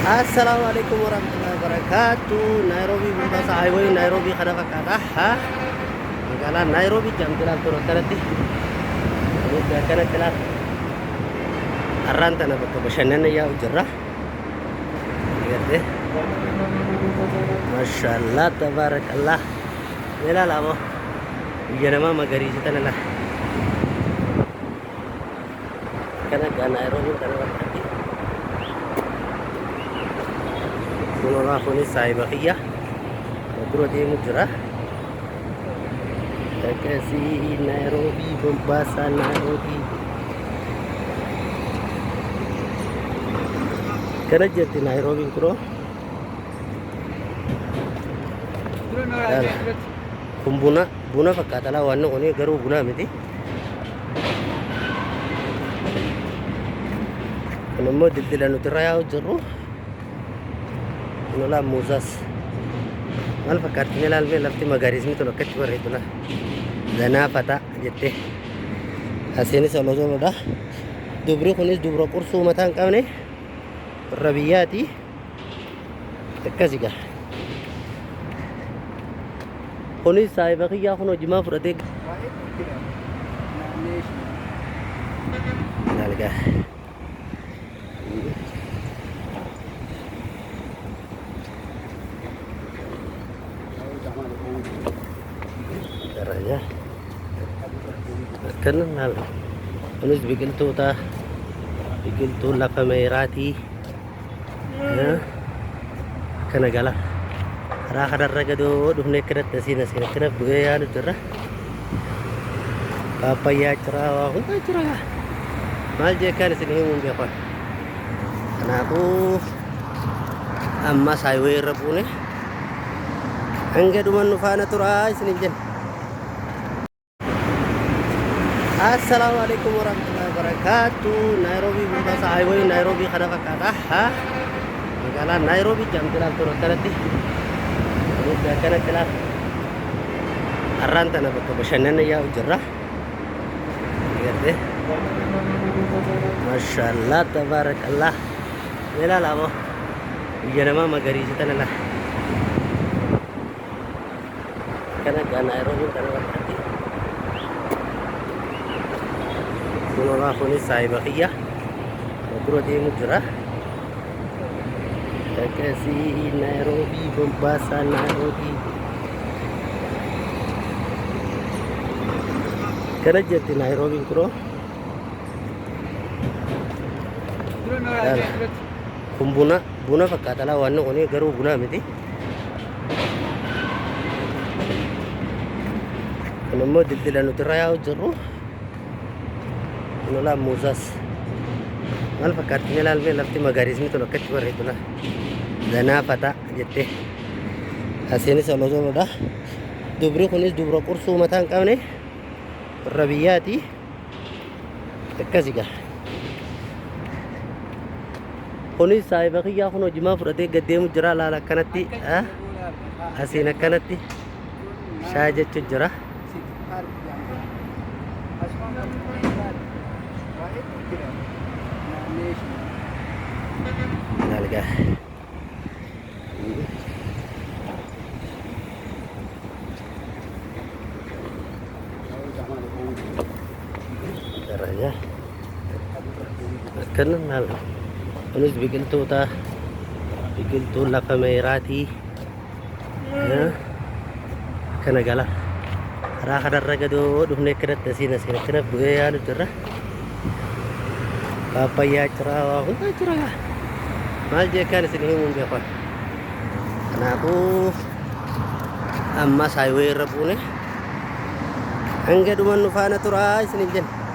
Assalamualaikum warahmatullahi wabarakatuh. Nairobi Mombasa highway Nairobi kana fakkaata. Magaalaa Nairobi jamtilaan turu kanatti. Bakka kanatti laata. Har'aan tana bakka bashannana yaa'u jirra. Agartee. Maashaallah tabarakallah. Ilaala moo. Biyya namaa magariisa tana la. Kana Nairobi kana fakkaatti. Kunola kunis saibakiyya dura deemu jira akkasii Nairobi Mombasa Nairobi kana jirti Nairobi kuro kun buna fakkaata laa waan kuni garuu buna miti kun immoo dildila nuti irra yaa'u jirru nola Muzas mal fakkaatni ilaalmee lafti magariisni tun akkatti bareedudha zanaa fata jette asiinis olozolodha dubri kunis dubra qursuu mataa hin qabne warra biyyaati akkasiga kunis saahiba kiyyaa kun hojimaa fudhatee ilaalgaa caranya kanan hal kunis biqiltuu lafa meeraati kana gala karaa kanarra gadoo dhufnee akkanatti asiin akkana bu'ee yaadu jirra paapayyaa jira waa hundaa jira maal jeekaan isin himuun beekan kanaafuu ammas highway irra buune hanga dhuman nu faana turaa isiniin jenna. Assalamualaikum warahmatullahi wabarakatuh. Nairobi Mombasa highway Nairobi kana fakkaata. Magaalaa Nairobi jamtilaan turu kanatti. Bakka kanatti laata. Har'aan tana bakka bashannana yaa'u jirra. Agartee. Maashaallah tabarakallah. Ilaala moo. Biyya namaa magariisa tana la. Kana Nairobi kana fakkaatti. Kunola kunis saibakiyya dura deemu jira akkasii Nairobi Mombasa Nairobi kana jirti Nairobi kuro kun buna fakkaata laa waan kuni garuu buna miti kun immoo dildila nuti irra yaa'u jirru nola Muzas mal fakkaatni ilaalmee lafti magariisni tun akkatti bareedudha zanaa fata jette asiinis olozolodha dubri kunis dubra qursuu mataa hin qabne warra biyyaati akkasiga kunis saahiba kiyyaa kun hojimaa fudhatee gaddeemu jira laala akkanatti asiin akkanatti shaa jechu jira nalga caranya kanan hal kunis biqiltuu lafa meeraati kana gala karaa kanarra gadoo dhufnee akkanatti asiin akkana bu'ee yaadu jirra paapayyaa jira waa hundaa jira maal jeekaan isin himuun beekan kanaafuu ammas highway irra buune hanga dhuman nu faana turaa isiniin jenna.